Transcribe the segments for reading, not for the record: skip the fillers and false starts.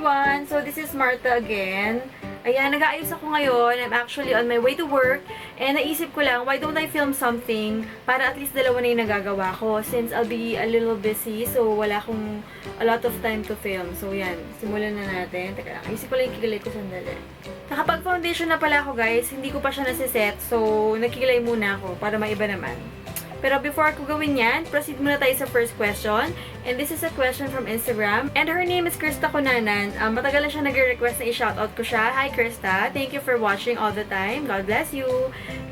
everyone! So, this is Martha again. Ayan, nag-aayos ako ngayon. I'm actually on my way to work. And naisip ko lang, why don't I film something para at least dalawa na yung nagagawa ko. Since I'll be a little busy, so wala akong a lot of time to film. So, yan. Simulan na natin. Teka lang, isip ko lang yung kikilay ko sandali. Nakapag-foundation na pala ako, guys. Hindi ko pa siya nasiset. So, nagkikilay muna ako para maiba naman. Pero before ko gawin yan, proceed muna tayo sa first question. And this is a question from Instagram. And her name is Krista Conanan. Matagal na siya nag-request na i-shoutout ko siya. Hi, Krista. Thank you for watching all the time. God bless you.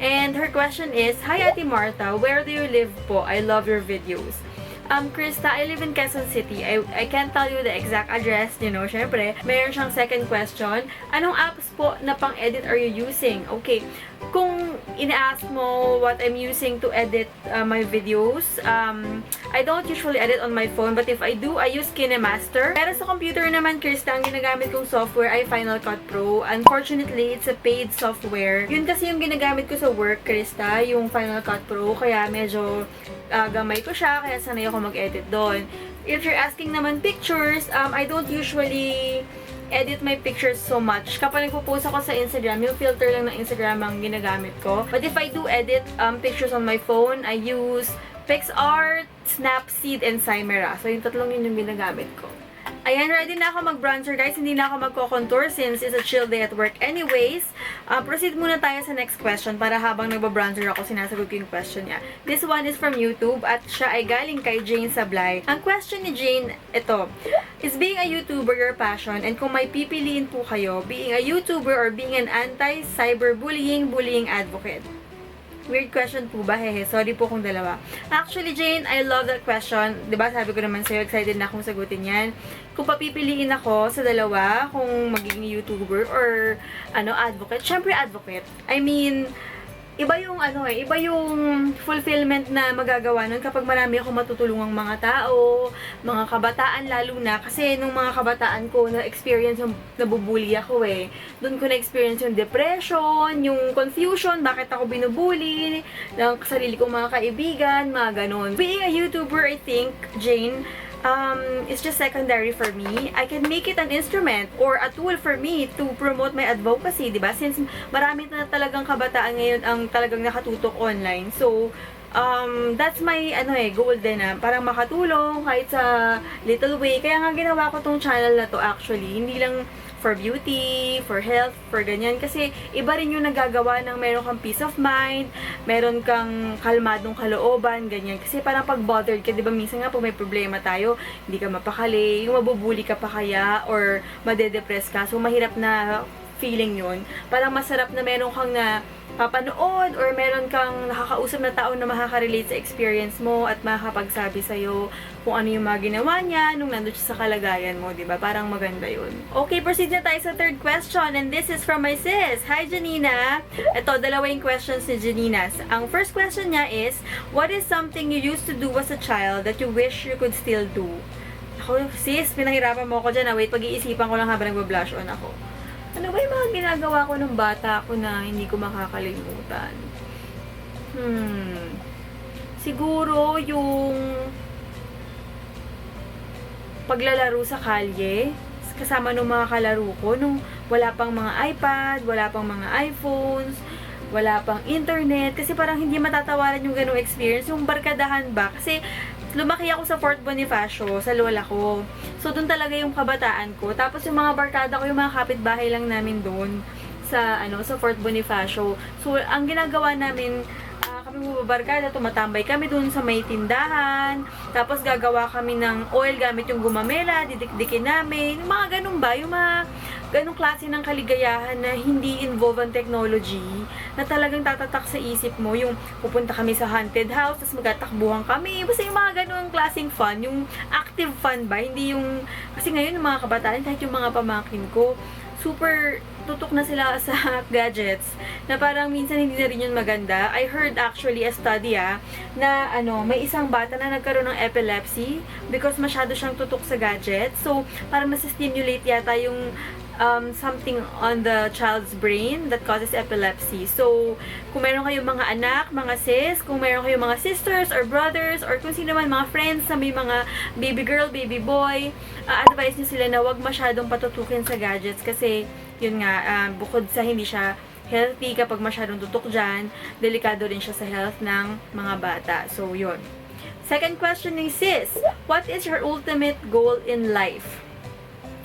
And her question is, Hi, Ate Martha. Where do you live po? I love your videos. Krista, I live in Quezon City. I can't tell you the exact address, you know, syempre. Mayroon siyang second question. Anong apps po na pang-edit are you using? Okay, kung ina-ask mo what I'm using to edit my videos, I don't usually edit on my phone, but if I do, I use KineMaster. Pero sa computer naman, Krista, ang ginagamit kong software ay Final Cut Pro. Unfortunately, it's a paid software. Yun kasi yung ginagamit ko sa work, Krista, yung Final Cut Pro, kaya medyo gamay ko siya, kaya sanay ako mag-edit doon. If you're asking naman pictures, I don't usually edit my pictures so much. Kapag nagpo-post ako sa Instagram, yung filter lang ng Instagram ang ginagamit ko. But if I do edit pictures on my phone, I use PixArt, Snapseed, and Cymera. So, yung tatlong yun yung ginagamit ko. Ayan, ready na ako mag-bronzer, guys. Hindi na ako magko-contour since it's a chill day at work anyways. Proceed muna tayo sa next question para habang nagba-bronzer ako, sinasagot ko yung question niya. This one is from YouTube at siya ay galing kay Jane Sablay. Ang question ni Jane, ito, is being a YouTuber your passion? And kung may pipiliin po kayo, being a YouTuber or being an anti-cyberbullying, bullying advocate? Weird question po ba? Hehe, sorry po kung dalawa. Actually, Jane, I love that question. Diba, sabi ko naman sa'yo, excited na akong sagutin yan. Kung papipiliin ako sa dalawa, kung magiging YouTuber or, advocate, syempre advocate. I mean, iba yung iba yung fulfillment na magagawa nun kapag marami akong matutulungang mga tao, mga kabataan lalo na kasi nung mga kabataan ko na experience yung nabubully ako eh. Doon ko na experience yung depression, yung confusion, bakit ako binubully ng sarili kong mga kaibigan, mga ganun. Being a YouTuber, I think, Jane, it's just secondary for me. I can make it an instrument or a tool for me to promote my advocacy, diba? Since marami na talagang kabataan ngayon ang talagang nakatutok online. So, that's my, goal din na parang makatulong kahit sa little way. Kaya nga ginawa ko tong channel na to actually. Hindi lang for beauty, for health, for ganyan. Kasi iba rin yung nagagawa ng meron kang peace of mind, meron kang kalmadong kalooban, ganyan. Kasi parang pag bothered ka, di ba minsan nga po may problema tayo, hindi ka mapakali, yung mabubuli ka pa kaya, or madedepress ka. So, mahirap na feeling yun. Parang masarap na meron kang na papanood or meron kang nakakausap na tao na makaka-relate sa experience mo at makakapagsabi sa'yo kung ano yung mga ginawa niya nung nandun siya sa kalagayan mo, diba? Parang maganda yun. Okay, proceed na tayo sa third question and this is from my sis. Hi, Janina! Ito, dalawa yung questions ni Janina. Ang first question niya is, what is something you used to do as a child that you wish you could still do? Ako, sis, pinahirapan mo ako dyan. Wait, pag-iisipan ko lang habang nagba-blush on ako. Ano ba yung mga ginagawa ko nung bata ko na hindi ko makakalimutan? Siguro yung paglalaro sa kalye kasama nung mga kalaro ko nung wala pang mga iPad, wala pang mga iPhones, wala pang internet. Kasi parang hindi matatawaran yung ganung experience. Yung barkadahan ba? Kasi lumaki ako sa Fort Bonifacio, sa lola ko. So, doon talaga yung kabataan ko. Tapos, yung mga barkada ko, yung mga kapitbahay lang namin doon sa, sa Fort Bonifacio. So, ang ginagawa namin, kami bumabarkada, tumatambay kami doon sa may tindahan. Tapos, gagawa kami ng oil gamit yung gumamela, didikdikin namin. Yung mga ganun ba? Yung mga ganong klase ng kaligayahan na hindi involve ang technology, na talagang tatatak sa isip mo, yung pupunta kami sa haunted house, tapos magtatakbuhan kami, basta yung mga ganong klaseng fun, yung active fun ba, hindi yung, kasi ngayon yung mga kabataan, kahit yung mga pamangkin ko, super tutok na sila sa gadgets, na parang minsan hindi na rin yun maganda. I heard actually a study na may isang bata na nagkaroon ng epilepsy because masyado siyang tutok sa gadgets. So, parang nasa-stimulate yata yung something on the child's brain that causes epilepsy. So, kung meron kayong mga anak, mga sis, kung meron kayong mga sisters or brothers, or kung sino man mga friends na may mga baby girl, baby boy, advise nyo sila na wag masyadong patutukin sa gadgets kasi, yun nga, bukod sa hindi siya healthy kapag masyadong tutok dyan, delikado rin siya sa health ng mga bata. So, yun. Second question ni sis, what is your ultimate goal in life?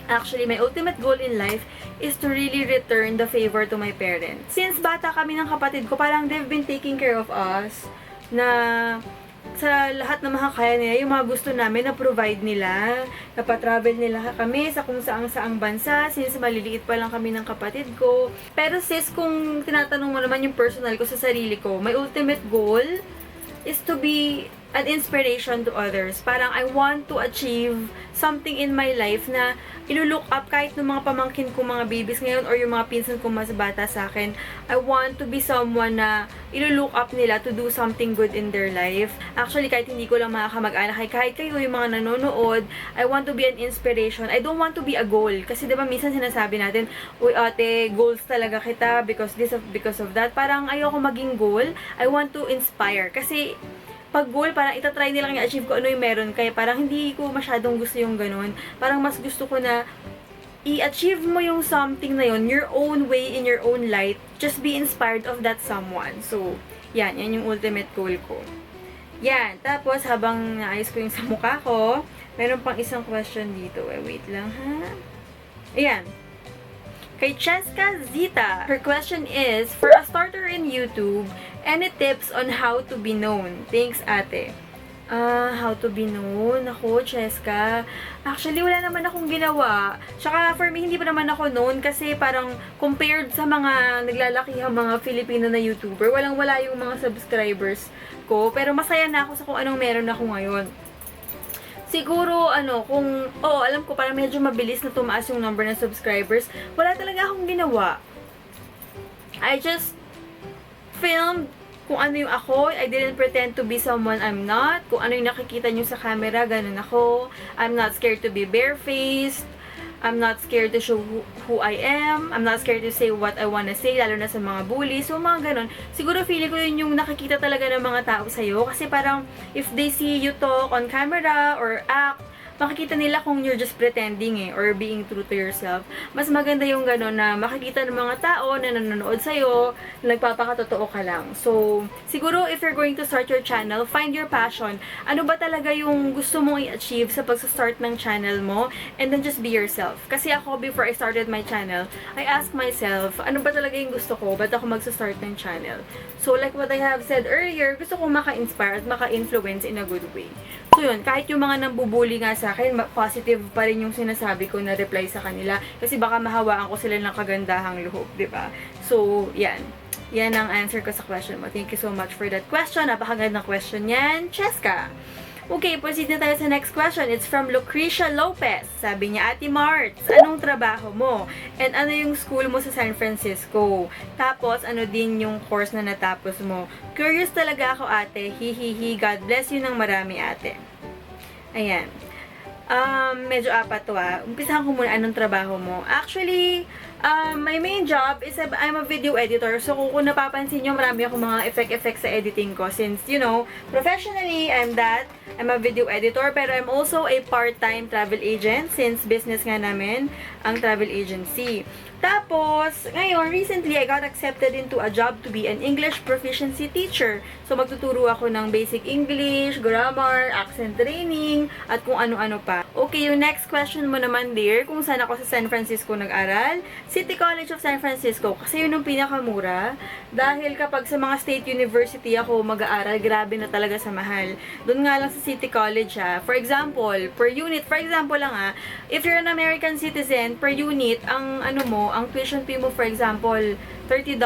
Actually, my ultimate goal in life is to really return the favor to my parents. Since bata kami ng kapatid ko, parang they've been taking care of us na sa lahat ng mga kaya nila, yung mga gusto namin na provide nila, napatravel nila kami sa kung saang bansa, since maliliit pa lang kami ng kapatid ko. Pero sis, kung tinatanong mo naman yung personal ko sa sarili ko, my ultimate goal is to be an inspiration to others. Parang I want to achieve something in my life na ilulook up kahit ng mga pamangkin ko, mga babies ngayon, or yung mga pinsan ko mas bata sa akin. I want to be someone na ilulook up nila to do something good in their life. Actually, kahit hindi ko lang makakamag-anak, kahit kayo yung mga nanonood, I want to be an inspiration. I don't want to be a goal. Kasi diba minsan sinasabi natin, uy ate, goals talaga kita because because of that. Parang ayoko maging goal. I want to inspire. Kasi pag goal, parang itatry nilang i-achieve ko ano yung meron. Kaya parang hindi ko masyadong gusto yung ganun. Parang mas gusto ko na i-achieve mo yung something na yun, your own way, in your own light. Just be inspired of that someone. So, yan yung ultimate goal ko. Yan. Tapos, habang naayos ko yung sa mukha ko, meron pang isang question dito. Wait lang ha. Ayan. Kay Cheska Zita, her question is, for a starter in YouTube, any tips on how to be known? Thanks, ate. How to be known? Ako, Cheska. Actually, wala naman akong ginawa. Tsaka, for me, hindi pa naman ako known kasi parang compared sa mga naglalakihang mga Filipino na YouTuber, walang-wala yung mga subscribers ko. Pero masaya na ako sa kung anong meron ako ngayon. Siguro, alam ko, parang medyo mabilis na tumaas yung number ng subscribers. Wala talaga akong ginawa. I just filmed kung ano yung ako. I didn't pretend to be someone I'm not. Kung ano yung nakikita nyo sa camera, ganun ako. I'm not scared to be barefaced. I'm not scared to show who I am. I'm not scared to say what I wanna say, lalo na sa mga bullies. So, mga ganun. Siguro, feeling ko yun yung nakikita talaga ng mga tao sa'yo. Kasi parang, if they see you talk on camera or act, makikita nila kung you're just pretending or being true to yourself. Mas maganda yung gano'n na makikita ng mga tao na nanonood sa'yo, na nagpapakatotoo ka lang. So, siguro if you're going to start your channel, find your passion. Ano ba talaga yung gusto mong i-achieve sa pag-start ng channel mo? And then just be yourself. Kasi ako, before I started my channel, I asked myself, ano ba talaga yung gusto ko? Ba't ako mag-start ng channel? So, like what I have said earlier, gusto kong maka-inspire at maka-influence in a good way. So, yun, kahit yung mga nambubuli nga sa akin, positive pa rin yung sinasabi ko na reply sa kanila. Kasi baka mahawaan ko sila ng kagandahang loob, diba? So, yan. Yan ang answer ko sa question mo. Thank you so much for that question. Napakagandang question yan. Cheska! Okay, proceed na tayo sa next question. It's from Lucrecia Lopez. Sabi niya, Ate Marts, anong trabaho mo? And ano yung school mo sa San Francisco? Tapos, ano din yung course na natapos mo? Curious talaga ako, ate. Hihihi. God bless you ng marami, ate. Ayan. Medyo apat to Umpisahan ko muna anong trabaho mo. Actually, my main job is I'm a video editor. So, kung napapansin nyo, marami akong mga effect sa editing ko. Since, professionally, I'm a video editor. Pero I'm also a part-time travel agent since business nga namin ang travel agency. Tapos, ngayon, recently, I got accepted into a job to be an English proficiency teacher. So, magtuturo ako ng basic English, grammar, accent training, at kung ano-ano pa. Okay, yung next question mo naman, dear, kung saan ako sa San Francisco nag-aral? City College of San Francisco, kasi yun yung pinakamura. Dahil kapag sa mga state university ako mag-aaral, grabe na talaga sa mahal. Doon nga lang sa City College, For example, per unit, if you're an American citizen, per unit, ang tuition fee mo, for example, $30.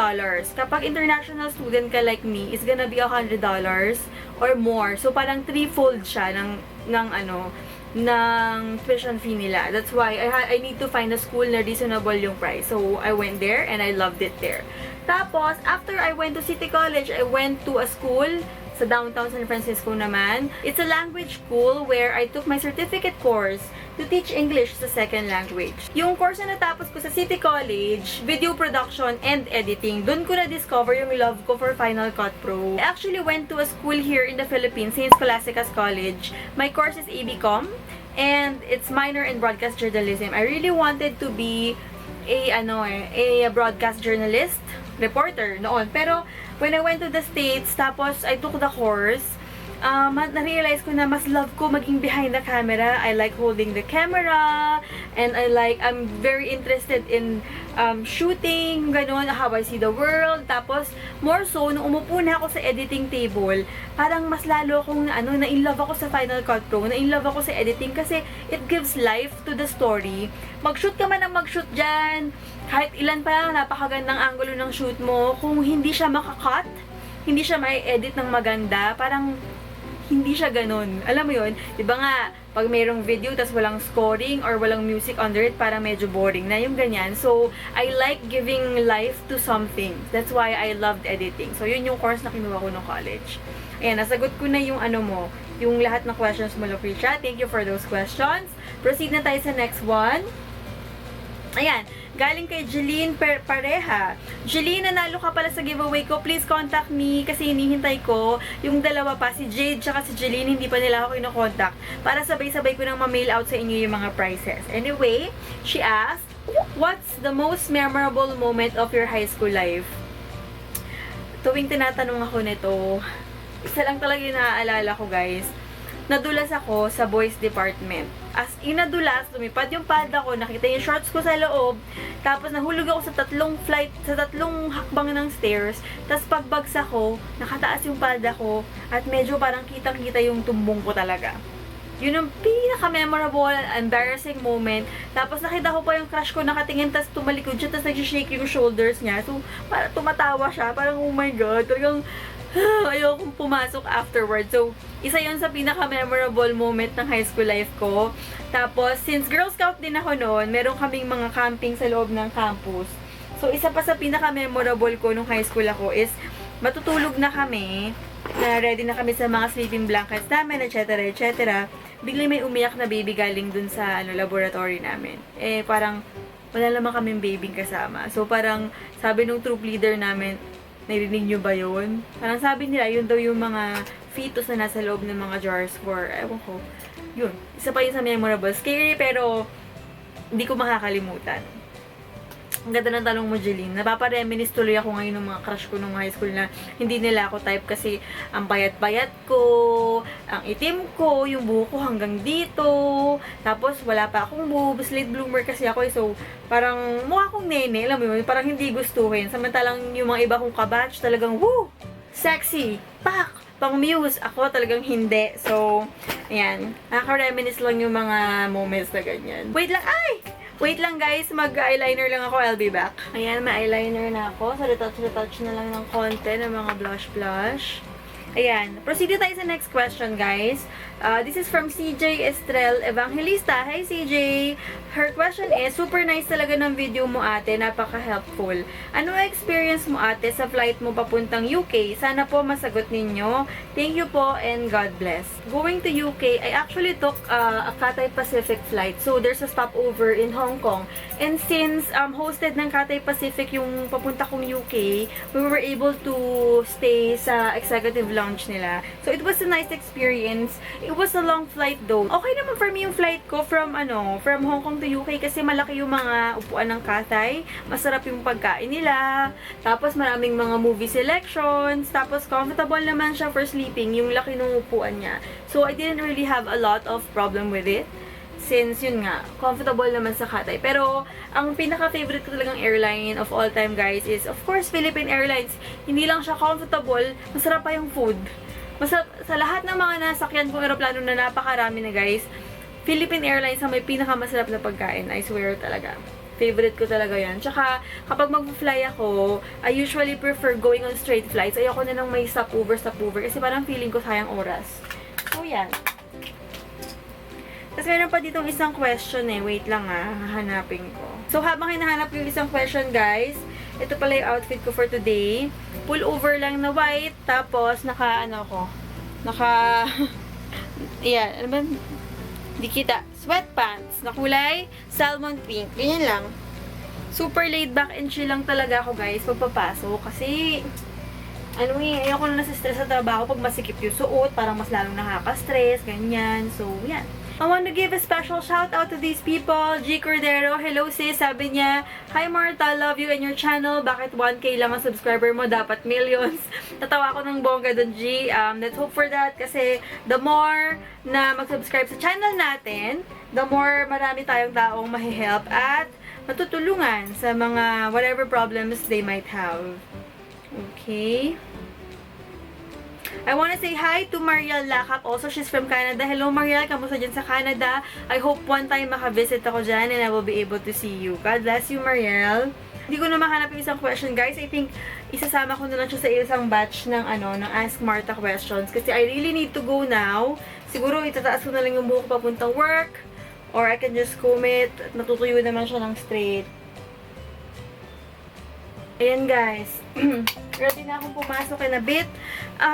Kapag international student ka like me, it's gonna be $100 or more. So, parang threefold siya ng tuition fee nila. That's why I need to find a school na reasonable yung price. So, I went there and I loved it there. Tapos, after I went to City College, I went to a school sa downtown San Francisco naman. It's a language school where I took my certificate course to teach English as a second language. Yung course na natapos ko sa City College, video production and editing, dun ko na-discover yung love ko for Final Cut Pro. I actually went to a school here in the Philippines, St. Scholastica's College. My course is ABCom, and it's minor in broadcast journalism. I really wanted to be a broadcast journalist, reporter noon. Pero when I went to the States, tapos I took the course, na-realize ko na mas love ko maging behind the camera. I like holding the camera, and I'm very interested in shooting, ganun, how I see the world. Tapos, more so, nung umupo na ako sa editing table, parang mas lalo akong, na-in-love ako sa Final Cut Pro, na-in-love ako sa editing kasi it gives life to the story. Mag-shoot ka man ng mag-shoot dyan, kahit ilan pa lang napakagandang angulo ng shoot mo, kung hindi siya makakat, hindi siya may edit ng maganda, parang hindi siya ganun. Alam mo yun? Diba nga, pag mayroong video tas walang scoring or walang music under it, parang medyo boring na yung ganyan. So, I like giving life to something. That's why I loved editing. So, yun yung course na kinuha ko ng college. Ayan, nasagot ko na yung yung lahat ng questions mo, Lucretia. Thank you for those questions. Proceed na tayo sa next one. Ayan, galing kay Jeline Pareha. Jeline, nanalo ka pala sa giveaway ko. Please contact me kasi hinihintay ko yung dalawa pa, si Jade tsaka si Jeline, hindi pa nila ako kinokontak para sabay-sabay ko nang ma-mail out sa inyo yung mga prizes. Anyway, she asked, what's the most memorable moment of your high school life? Tuwing tinatanong ako nito, isa lang talaga yung naaalala ko, guys. Nadulas ako sa boys department. As in, nadulas, lumipad yung palda ko, nakita yung shorts ko sa loob, tapos nahulog ako sa tatlong hakbang ng stairs, tapos pagbagsak ko, nakataas yung palda ko, at medyo parang kitang-kita yung tumbong ko talaga. Yun ang pinaka-memorable, embarrassing moment. Tapos nakita ko pa yung crush ko nakatingin, tapos tumalikod siya, tapos nag-shake yung shoulders niya. So, parang tumatawa siya, parang oh my god, talagang ayokong pumasok afterwards. So, isa yon sa pinaka-memorable moment ng high school life ko. Tapos, since Girl Scout din ako noon, meron kaming mga camping sa loob ng campus. So, isa pa sa pinaka-memorable ko nung high school ako is, matutulog na kami, na ready na kami sa mga sleeping blankets namin, etc. etc. Biglang may umiyak na baby galing dun sa laboratory namin. Parang, wala naman kaming baby kasama. So, parang, sabi nung troop leader namin, narinig nyo ba yun? Parang sabi nila, yun daw yung mga fetus na nasa loob ng mga jars for, ewan ko, yun. Isa pa yun sa memorable. Scary, pero hindi ko makakalimutan. Ang ganda ng tanong mo, Jeline. Napapareminis tuloy ako ngayon ng mga crush ko nung high school na hindi nila ako type kasi ang bayat-bayat ko, ang itim ko, yung buhok ko hanggang dito. Tapos, wala pa akong boobs. Late bloomer kasi ako. So, parang mukha akong nene. Alam mo yun? Parang hindi gustuhin. Samantalang yung mga iba kong kabatch talagang, woo! Sexy! Pak! Pang-muse. Ako talagang hindi. So, ayan. Nakaka-reminis lang yung mga moments na ganyan. Wait lang! Ay! Wait lang guys, mag-eyeliner lang ako, I'll be back. Ayan, ma-eyeliner na ako. So, retouch na lang ng konti ng mga blush. Ayan, proceed tayo sa next question, guys. This is from CJ Estrel Evangelista. Hi, CJ! Her question is, super nice talaga ng video mo, ate. Napaka-helpful. Ano experience mo, ate, sa flight mo papuntang UK? Sana po masagot ninyo. Thank you po and God bless. Going to UK, I actually took a Cathay Pacific flight. So, there's a stopover in Hong Kong. And since hosted ng Cathay Pacific yung papunta kong UK, we were able to stay sa executive lounge nila. So, it was a nice experience. It was a long flight though. Okay naman for me yung flight ko from Hong Kong to UK kasi malaki yung mga upuan ng Cathay. Masarap yung pagkain nila. Tapos maraming mga movie selections. Tapos comfortable naman siya for sleeping. Yung laki ng upuan niya. So, I didn't really have a lot of problem with it. Since, yun nga, comfortable naman sa Cathay. Pero, ang pinaka-favorite ko talagang airline of all time, guys, is, of course, Philippine Airlines. Hindi lang siya comfortable, masarap pa yung food. Sa lahat ng mga nasakyan kong aeroplano na napakarami na, guys, Philippine Airlines ang may pinakamasarap na pagkain. I swear talaga. Favorite ko talaga yan. Tsaka, kapag mag-fly ako, I usually prefer going on straight flights. Ayoko na lang may stopover. Kasi parang feeling ko sayang oras. So, yan. Tapos meron pa ditong isang question Wait lang hahanapin ko. So, habang hinahanap yung isang question, guys, ito pala yung outfit ko for today. Pullover lang na white, tapos ayan, ano ba? Di kita. Sweatpants na kulay salmon pink. Ganyan lang. Super laid back and chill lang talaga ako, guys, pagpapasok. Kasi, ayoko na nasa-stress sa trabaho pag masikip yung suot. Parang mas lalong nakaka-stress, ganyan. So, yan. I want to give a special shout out to these people. G Cordero, hello sis, sabi niya, "Hi Marta, love you and your channel. Bakit 1K lang ang subscriber mo? Dapat millions." Natawa ko ng bongga doon, G. Let's hope for that kasi the more na mag-subscribe sa channel natin, the more marami tayong taong mahihelp at matutulungan sa mga whatever problems they might have. Okay. I want to say hi to Mariel Lakap. Also, she's from Canada. Hello, Mariel. Kamusta dyan sa Canada? I hope one time makavisit ako dyan and I will be able to see you. God bless you, Mariel. Hindi ko na mahanap yung isang question, guys. I think isasama ko na lang siya sa isang batch ng, ng Ask Marta questions. Kasi I really need to go now. Siguro, itataas ko na lang yung buhok papuntang work. Or I can just comb it. At natutuyo naman siya ng straight. Ayan, guys. Ready na akong pumasok in a bit.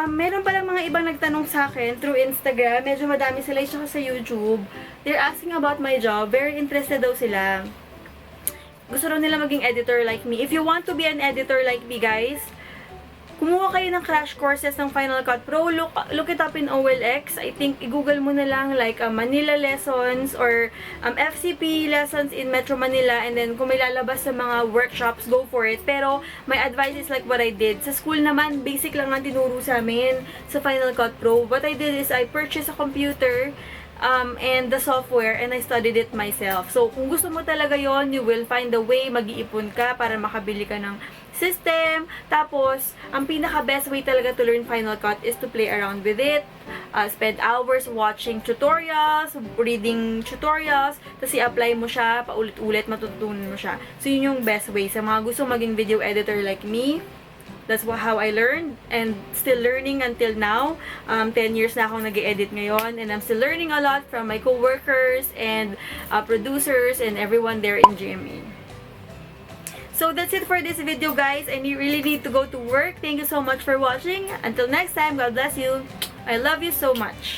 Meron palang mga ibang nagtanong sa akin through Instagram. Medyo madami sila, tsaka sa YouTube. They're asking about my job. Very interested daw sila. Gusto raw nila maging editor like me. If you want to be an editor like me, guys, kumuha kayo ng crash courses ng Final Cut Pro. Look it up in OLX. I think, i-google mo na lang like Manila lessons or FCP lessons in Metro Manila. And then, kung may lalabas sa mga workshops, go for it. Pero, my advice is like what I did. Sa school naman, basic lang ang tinuro sa amin sa Final Cut Pro. What I did is I purchased a computer and the software, and I studied it myself. So, kung gusto mo talaga yon, you will find a way, mag-iipon ka para makabili ka ng system. Tapos, ang pinaka-best way talaga to learn Final Cut is to play around with it. Spend hours watching tutorials, reading tutorials, tapos i-apply mo siya, paulit-ulit, matutunan mo siya. So, yun yung best way. Sa mga gusto maging video editor like me, that's how I learned and still learning until now. 10 years na akong nag-edit ngayon and I'm still learning a lot from my co-workers and producers and everyone there in GMA. So that's it for this video, guys. I really need to go to work. Thank you so much for watching. Until next time, God bless you. I love you so much.